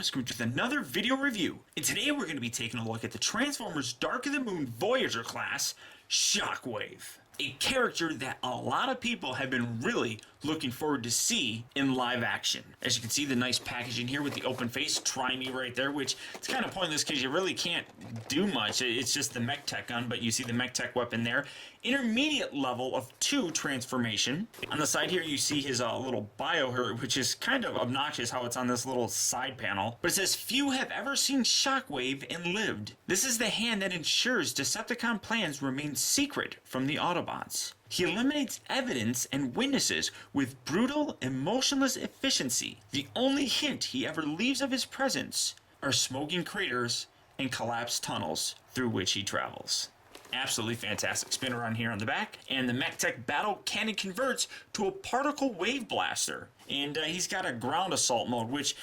Scrooge with another video review, and today we're going to be taking a look at the Transformers Dark of the Moon Voyager class, Shockwave. A character that a lot of people have been really looking forward to see in live action. As you can see, the nice packaging here with the open face, try me right there, which it's kind of pointless because you really can't do much. It's just the Mech-Tech gun, but you see the Mech-Tech weapon there. Intermediate level of 2 transformation. On the side here, you see his little bio here, which is kind of obnoxious how it's on this little side panel. But it says, few have ever seen Shockwave and lived. This is the hand that ensures Decepticon plans remain secret from the Autobots. He eliminates evidence and witnesses with brutal, emotionless efficiency. The only hint he ever leaves of his presence are smoking craters and collapsed tunnels through which he travels. Absolutely fantastic spinner on here on the back. And the Mech-Tech battle cannon converts to a particle wave blaster. And he's got a ground assault mode, which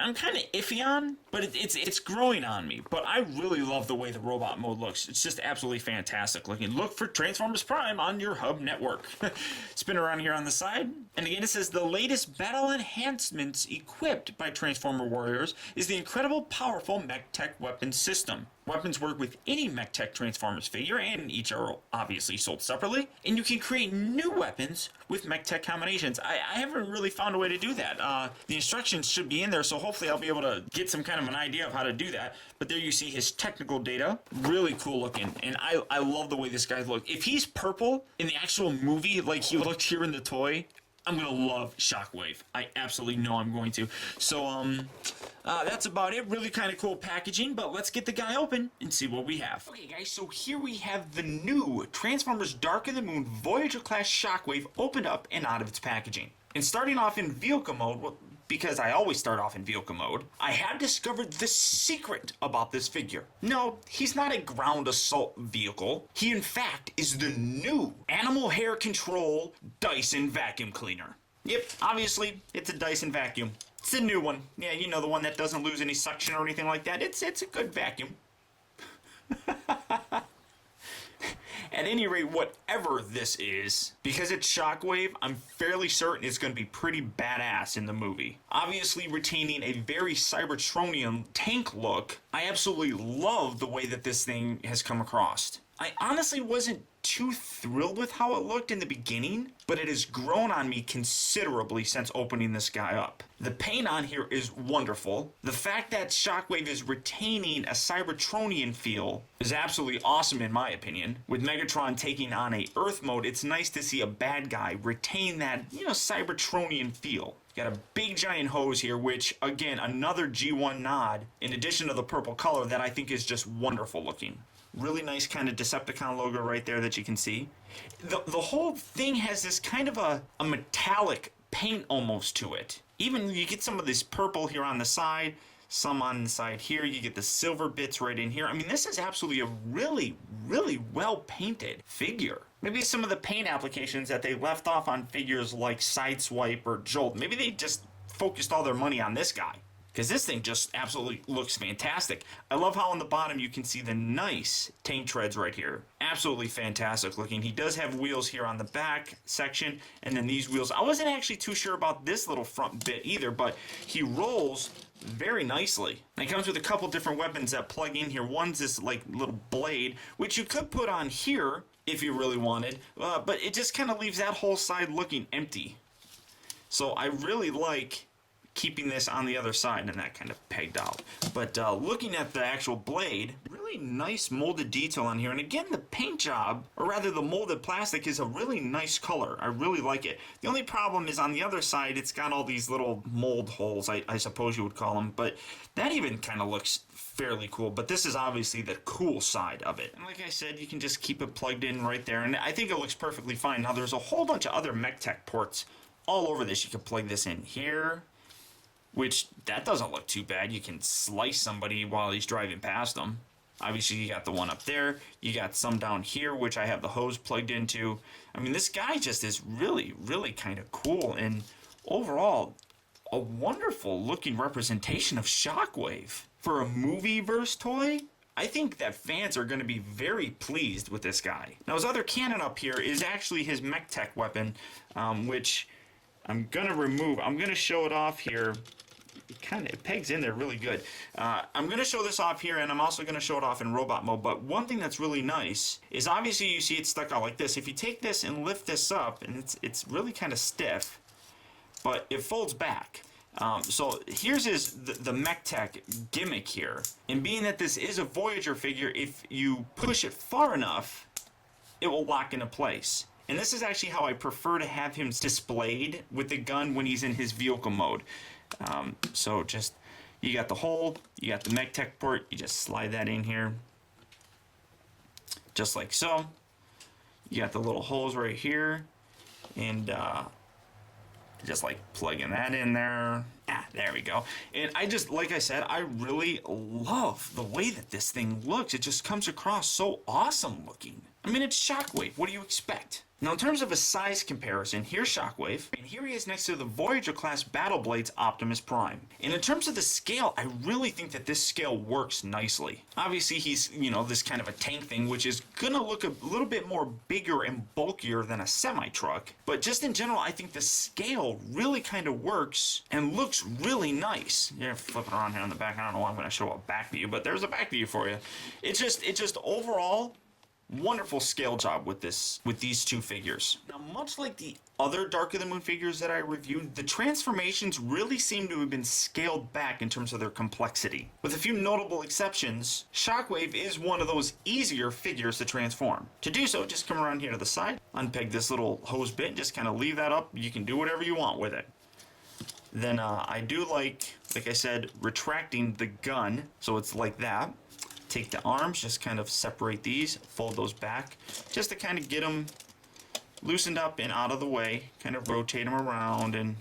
I'm kind of iffy on, but it's growing on me. But I really love the way the robot mode looks. It's just absolutely fantastic looking. Look for Transformers Prime on your hub network. Spin around here on the side. And again, it says the latest battle enhancements equipped by Transformer Warriors is the incredible powerful Mech-Tech Weapon system. Weapons work with any Mech-Tech Transformers figure, and each are obviously sold separately. And you can create new weapons with Mech-Tech combinations. I haven't really found a way to do that. The instructions should be in there, so hopefully I'll be able to get some kind of an idea of how to do that. But there you see his technical data. Really cool looking, and I love the way this guy looks. If he's purple in the actual movie, like he looked here in the toy, I'm going to love Shockwave. I absolutely know I'm going to. So, that's about it. Really kind of cool packaging, but let's get the guy open and see what we have. Okay, guys, so here we have the new Transformers Dark of the Moon Voyager class Shockwave opened up and out of its packaging. And starting off in vehicle mode, well, because I always start off in vehicle mode, I have discovered the secret about this figure. No, he's not a ground assault vehicle. He, in fact, is the new Animal Hair Control Dyson vacuum cleaner. Yep, obviously, it's a Dyson vacuum. It's a new one. Yeah, you know, the one that doesn't lose any suction or anything like that. It's a good vacuum. At any rate, whatever this is, because it's Shockwave, I'm fairly certain it's going to be pretty badass in the movie. Obviously retaining a very Cybertronian tank look, I absolutely love the way that this thing has come across. I honestly wasn't too thrilled with how it looked in the beginning, but it has grown on me considerably since opening this guy up. The paint on here is wonderful. The fact that Shockwave is retaining a Cybertronian feel is absolutely awesome in my opinion. With Megatron taking on a Earth mode, it's nice to see a bad guy retain that, Cybertronian feel. Got a big giant hose here, which, again, another G1 nod, in addition to the purple color that I think is just wonderful looking. Really nice kind of Decepticon logo right there that you can see. The whole thing has this kind of a metallic paint almost to it. Even you get some of this purple here on the side, some on the side here. You get the silver bits right in here. I mean, this is absolutely a really, really well painted figure. Maybe some of the paint applications that they left off on figures like Sideswipe or Jolt, maybe they just focused all their money on this guy. Because this thing just absolutely looks fantastic. I love how on the bottom you can see the nice tank treads right here. Absolutely fantastic looking. He does have wheels here on the back section, and then these wheels. I wasn't actually too sure about this little front bit either, but he rolls very nicely. And it comes with a couple different weapons that plug in here. One's this like little blade, which you could put on here if you really wanted, but it just kind of leaves that whole side looking empty. So I really like keeping this on the other side and that kind of pegged out. But looking at the actual blade, really nice molded detail on here. And again, the paint job, or rather the molded plastic, is a really nice color. I really like it. The only problem is on the other side, it's got all these little mold holes, I suppose you would call them. But that even kind of looks fairly cool. But this is obviously the cool side of it. And like I said, you can just keep it plugged in right there. And I think it looks perfectly fine. Now, there's a whole bunch of other Mech-Tech ports all over this. You can plug this in here, which, that doesn't look too bad. You can slice somebody while he's driving past them. Obviously, you got the one up there. You got some down here, which I have the hose plugged into. I mean, this guy just is really, really kind of cool. And overall, a wonderful looking representation of Shockwave. For a movie-verse toy, I think that fans are going to be very pleased with this guy. Now, his other cannon up here is actually his Mech-Tech weapon, which I'm going to remove. I'm going to show it off here it pegs in there really good. I'm going to show this off here, and I'm also going to show it off in robot mode. But one thing that's really nice is obviously you see it stuck out like this. If you take this and lift this up, and it's really kind of stiff, but it folds back. So here's the Mech-Tech gimmick here. And being that this is a Voyager figure, if you push it far enough, it will lock into place. And this is actually how I prefer to have him displayed with the gun when he's in his vehicle mode. So just, you got the hole, you got the Mech-Tech port, you just slide that in here. Just like so. You got the little holes right here. And just like plugging that in there. There we go. And I just, like I said, I really love the way that this thing looks. It just comes across so awesome looking. I mean, it's Shockwave. What do you expect? Now, in terms of a size comparison, here's Shockwave, and here he is next to the Voyager class Battle Blades Optimus Prime. And in terms of the scale, I really think that this scale works nicely. Obviously, he's, this kind of a tank thing, which is gonna look a little bit more bigger and bulkier than a semi-truck. But just in general, I think the scale really kind of works and looks really nice. Yeah, flip it around here on the back. I don't know why I'm gonna show a back view, but there's a back view for you. It's just overall, wonderful scale job with these two figures. Now, much like the other Dark of the Moon figures that I reviewed, the transformations really seem to have been scaled back in terms of their complexity. With a few notable exceptions, Shockwave is one of those easier figures to transform. To do so, just come around here to the side, unpeg this little hose bit, just kind of leave that up. You can do whatever you want with it. Then I do like I said, retracting the gun, so it's like that. Take the arms, just kind of separate these, fold those back, just to kind of get them loosened up and out of the way, kind of rotate them around and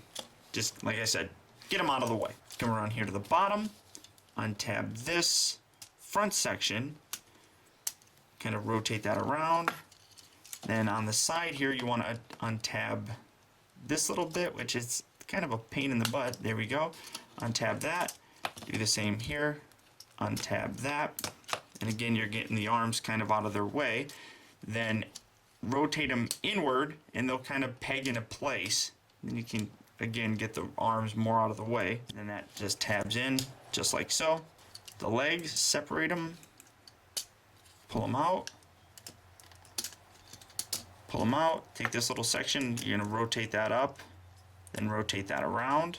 just, like I said, get them out of the way. Come around here to the bottom, untab this front section, kind of rotate that around. Then on the side here, you want to untab this little bit, which is kind of a pain in the butt. There we go. Untab that. Do the same here. Untab that. And again, you're getting the arms kind of out of their way. Then rotate them inward and they'll kind of peg into place. Then you can, again, get the arms more out of the way. And that just tabs in, just like so. The legs, separate them. Pull them out. Pull them out. Take this little section, you're going to rotate that up. Then rotate that around.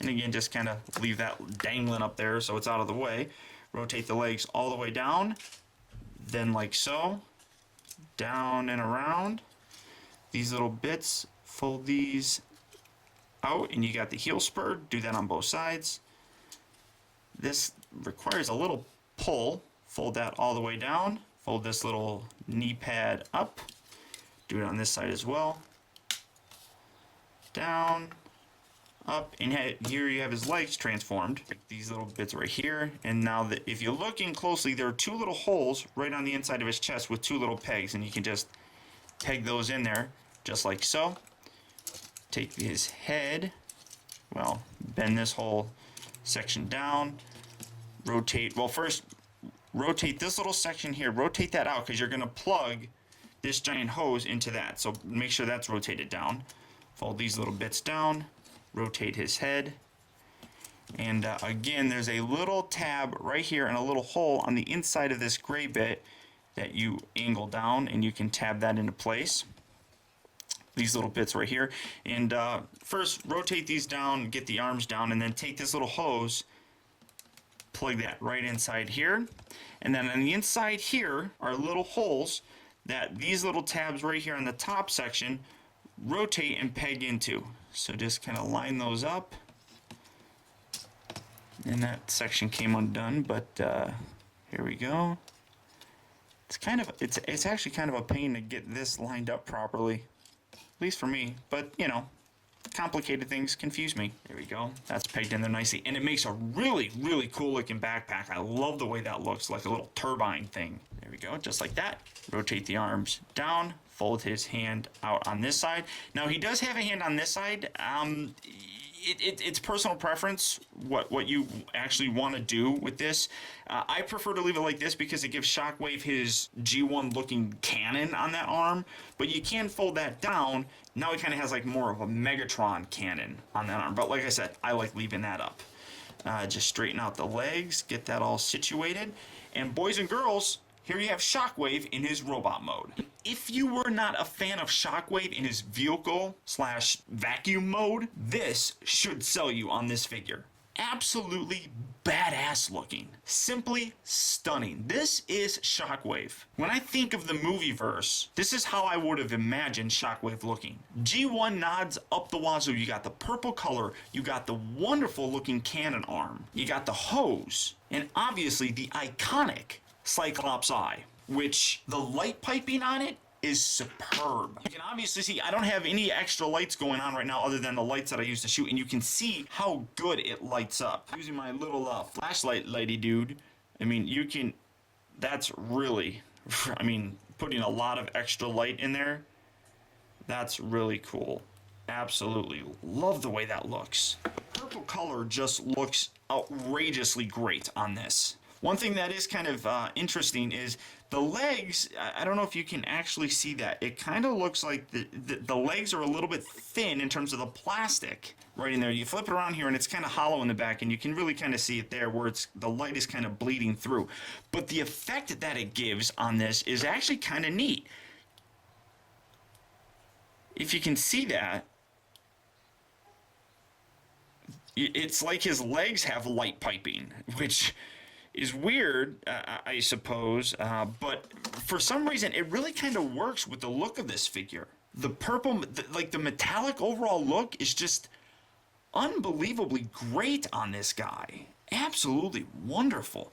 And again, just kind of leave that dangling up there so it's out of the way. Rotate the legs all the way down, then like so, down and around. These little bits, fold these out, and you got the heel spur. Do that on both sides. This requires a little pull. Fold that all the way down. Fold this little knee pad up. Do it on this side as well. Down. Up, and here you have his legs transformed. These little bits right here, and now if you look in closely, there are two little holes right on the inside of his chest with two little pegs, and you can just peg those in there, just like so. Take his head, well, bend this whole section down, rotate, well first, rotate this little section here, rotate that out, because you're going to plug this giant hose into that, so make sure that's rotated down. Fold these little bits down. Rotate his head, and again, there's a little tab right here and a little hole on the inside of this gray bit that you angle down, and you can tab that into place. These little bits right here, and first rotate these down, get the arms down, and then take this little hose, plug that right inside here, and then on the inside here are little holes that these little tabs right here on the top section rotate and peg into. So just kind of line those up, and that section came undone, but here we go. It's actually kind of a pain to get this lined up properly, at least for me, but complicated things confuse me. There we go. That's pegged in there nicely, and it makes a really, really cool looking backpack. I love the way that looks, like a little turbine thing. There we go, just like that. Rotate the arms down. Fold his hand out on this side. Now he does have a hand on this side. It's personal preference what you actually want to do with this. I prefer to leave it like this because it gives Shockwave his G1 looking cannon on that arm, but you can fold that down. Now he kind of has like more of a Megatron cannon on that arm, but like I said, I like leaving that up. Just straighten out the legs, get that all situated. And boys and girls, here you have Shockwave in his robot mode. If you were not a fan of Shockwave in his vehicle/vacuum mode, this should sell you on this figure. Absolutely badass looking. Simply stunning. This is Shockwave. When I think of the movieverse, this is how I would have imagined Shockwave looking. G1 nods up the wazoo. You got the purple color, you got the wonderful looking cannon arm, you got the hose, and obviously the iconic Cyclops eye, which the light piping on it is superb. You can obviously see I don't have any extra lights going on right now other than the lights that I use to shoot, and you can see how good it lights up. Using my little flashlight lady dude, I mean, you can, that's really, I mean, putting a lot of extra light in there, that's really cool. Absolutely love the way that looks. The purple color just looks outrageously great on this. One thing that is kind of interesting is the legs. I don't know if you can actually see that. It kind of looks like the legs are a little bit thin in terms of the plastic right in there. You flip it around here and it's kind of hollow in the back, and you can really kind of see it there where the light is kind of bleeding through. But the effect that it gives on this is actually kind of neat. If you can see that, it's like his legs have light piping, which is weird, I suppose, but for some reason it really kind of works with the look of this figure. The purple, like the metallic overall look is just unbelievably great on this guy. Absolutely wonderful.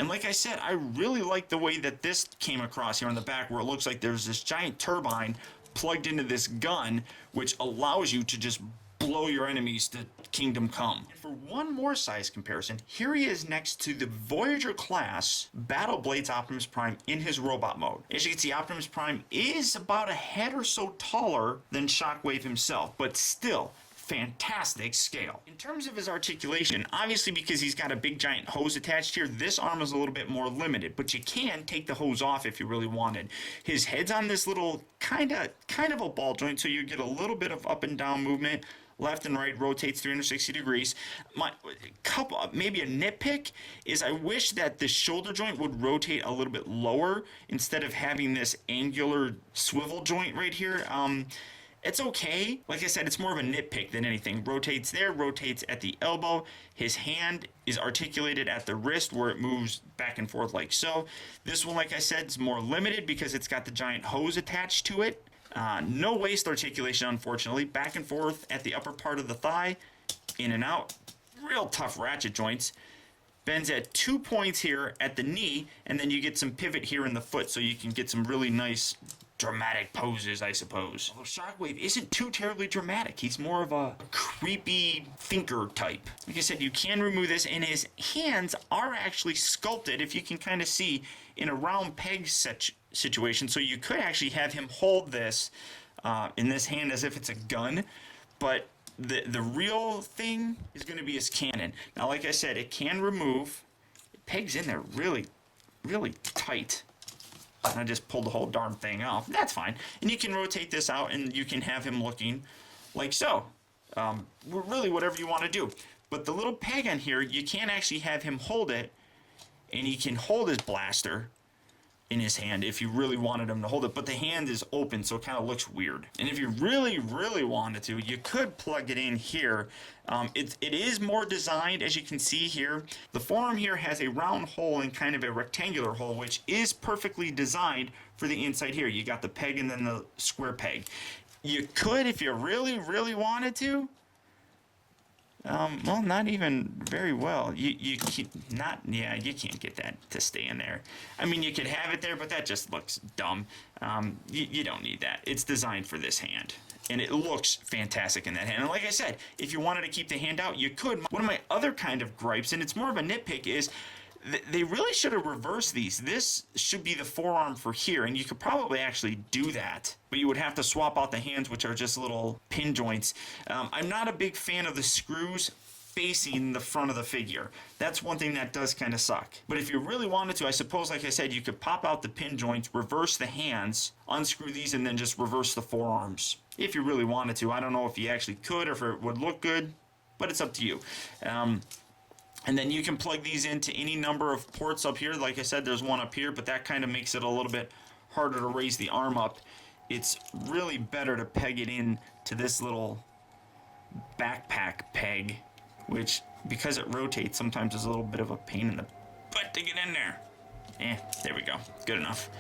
And like I said, I really like the way that this came across here on the back, where it looks like there's this giant turbine plugged into this gun, which allows you to just blow your enemies to kingdom come. And for one more size comparison, here he is next to the Voyager class Battle Blades Optimus Prime in his robot mode. As you can see, Optimus Prime is about a head or so taller than Shockwave himself, but still fantastic scale. In terms of his articulation, obviously because he's got a big giant hose attached here, this arm is a little bit more limited, but you can take the hose off if you really wanted. His head's on this little kind of a ball joint, so you get a little bit of up and down movement. Left and right rotates 360 degrees. Maybe a nitpick is I wish that the shoulder joint would rotate a little bit lower instead of having this angular swivel joint right here. It's okay. Like I said, it's more of a nitpick than anything. Rotates there, rotates at the elbow. His hand is articulated at the wrist where it moves back and forth like so. This one, like I said, is more limited because it's got the giant hose attached to it. No waist articulation, unfortunately. Back and forth at the upper part of the thigh, in and out. Real tough ratchet joints. Bends at 2 points here at the knee, and then you get some pivot here in the foot, so you can get some really nice dramatic poses, I suppose. Although Shockwave isn't too terribly dramatic. He's more of a creepy thinker type. Like I said, you can remove this, and his hands are actually sculpted, if you can kind of see, in a round peg situation. So you could actually have him hold this in this hand as if it's a gun, but the real thing is going to be his cannon. Now, like I said, it can remove. It pegs in there really, really tight. And I just pulled the whole darn thing off. That's fine. And you can rotate this out, and you can have him looking like so. Really, whatever you want to do. But the little peg on here, you can actually have him hold it, and he can hold his blaster in his hand if you really wanted him to hold it, but the hand is open, so it kind of looks weird. And if you really, really wanted to, you could plug it in here. It is more designed, as you can see here. The forearm here has a round hole and kind of a rectangular hole, which is perfectly designed for the inside here. You got the peg and then the square peg. You could, if you really, really wanted to, well, not even very well. You can't get that to stay in there. I mean, you could have it there, but that just looks dumb. You don't need that. It's designed for this hand, and it looks fantastic in that hand. And like I said, if you wanted to keep the hand out, you could. One of my other kind of gripes, and it's more of a nitpick, is they really should have reversed these. This should be the forearm for here, and you could probably actually do that, but you would have to swap out the hands, which are just little pin joints. I'm not a big fan of the screws facing the front of the figure. That's one thing that does kind of suck. But if you really wanted to, I suppose, like I said, you could pop out the pin joints, reverse the hands, unscrew these, and then just reverse the forearms. If you really wanted to. I don't know if you actually could or if it would look good, but it's up to you. And then you can plug these into any number of ports up here. Like I said, there's one up here, but that kind of makes it a little bit harder to raise the arm up. It's really better to peg it in to this little backpack peg, which, because it rotates, sometimes is a little bit of a pain in the butt to get in there. There we go. Good enough.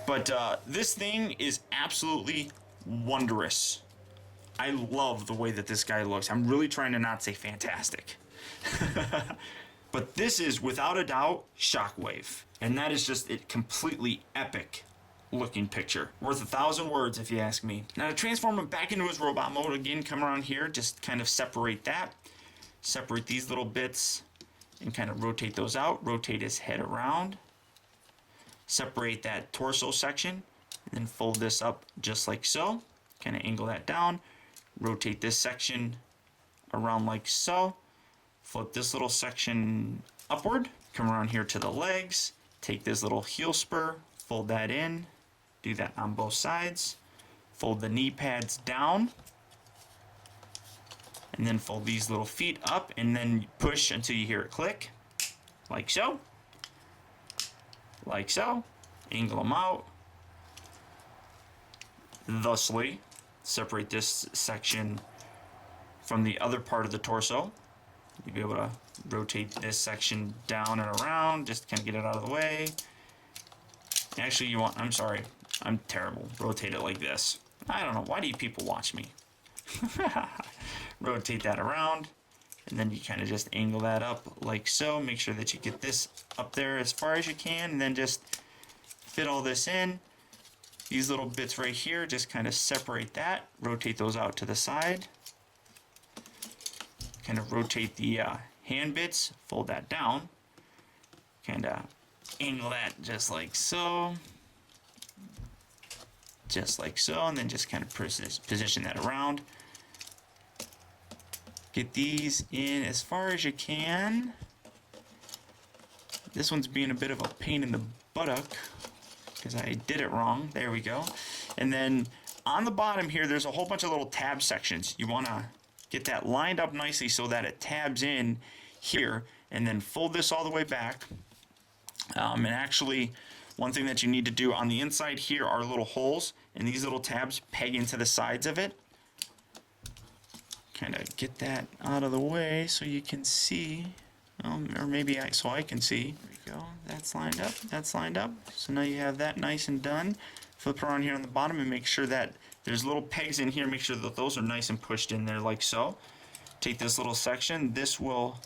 But this thing is absolutely wondrous. I love the way that this guy looks. I'm really trying to not say fantastic. But this is, without a doubt, Shockwave. And that is just a completely epic looking picture. Worth 1,000 words, if you ask me. Now, to transform him back into his robot mode, again, come around here, just kind of separate that. Separate these little bits and kind of rotate those out. Rotate his head around. Separate that torso section. And then fold this up just like so. Kind of angle that down. Rotate this section around like so. Flip this little section upward. Come around here to the legs. Take this little heel spur. Fold that in. Do that on both sides. Fold the knee pads down. And then fold these little feet up and then push until you hear it click. Like so. Like so. Angle them out. Thusly, separate this section from the other part of the torso. You'll be able to rotate this section down and around, just kind of get it out of the way. Actually, I'm sorry, I'm terrible. Rotate it like this. I don't know, why do you people watch me? Rotate that around, and then you kind of just angle that up like so. Make sure that you get this up there as far as you can, and then just fit all this in. These little bits right here, just kind of separate that. Rotate those out to the side. Kind of rotate the hand bits, fold that down. Kind of angle that just like so. Just like so, and then just kind of position that around. Get these in as far as you can. This one's being a bit of a pain in the buttock because I did it wrong. There we go. And then on the bottom here, there's a whole bunch of little tab sections. You want to get that lined up nicely so that it tabs in here, and then fold this all the way back. And actually, one thing that you need to do on the inside here are little holes, and these little tabs peg into the sides of it. Kind of get that out of the way so you can see, or maybe so I can see. There we go. That's lined up. That's lined up. So now you have that nice and done. Flip around here on the bottom and make sure that there's little pegs in here. Make sure that those are nice and pushed in there like so. Take this little section. This will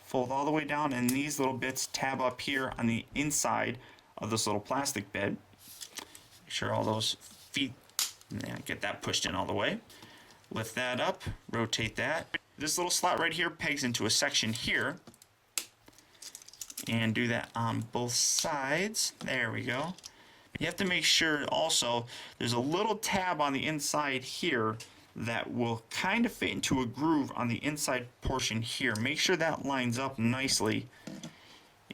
fold all the way down, and these little bits tab up here on the inside of this little plastic bed. Make sure all those feet, get that pushed in all the way. Lift that up, rotate that. This little slot right here pegs into a section here. And do that on both sides. There we go. You have to make sure also there's a little tab on the inside here that will kind of fit into a groove on the inside portion here. Make sure that lines up nicely.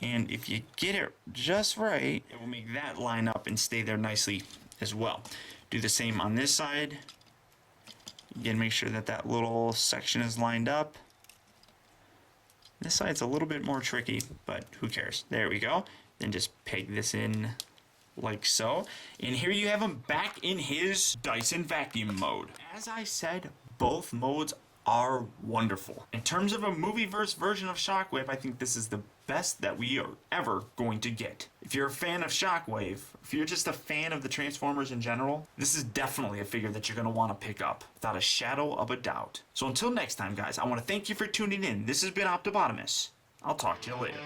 And if you get it just right, it will make that line up and stay there nicely as well. Do the same on this side. Again, make sure that that little section is lined up. This side's a little bit more tricky, but who cares? There we go. Then just peg this in like so. And here you have him back in his Dyson vacuum mode. As I said, both modes are wonderful. In terms of a movie-verse version of Shockwave, I think this is the best that we are ever going to get. If you're a fan of Shockwave, if you're just a fan of the Transformers in general, this is definitely a figure that you're going to want to pick up, without a shadow of a doubt. So until next time, guys, I want to thank you for tuning in. This has been Optibotimus. I'll talk to you later.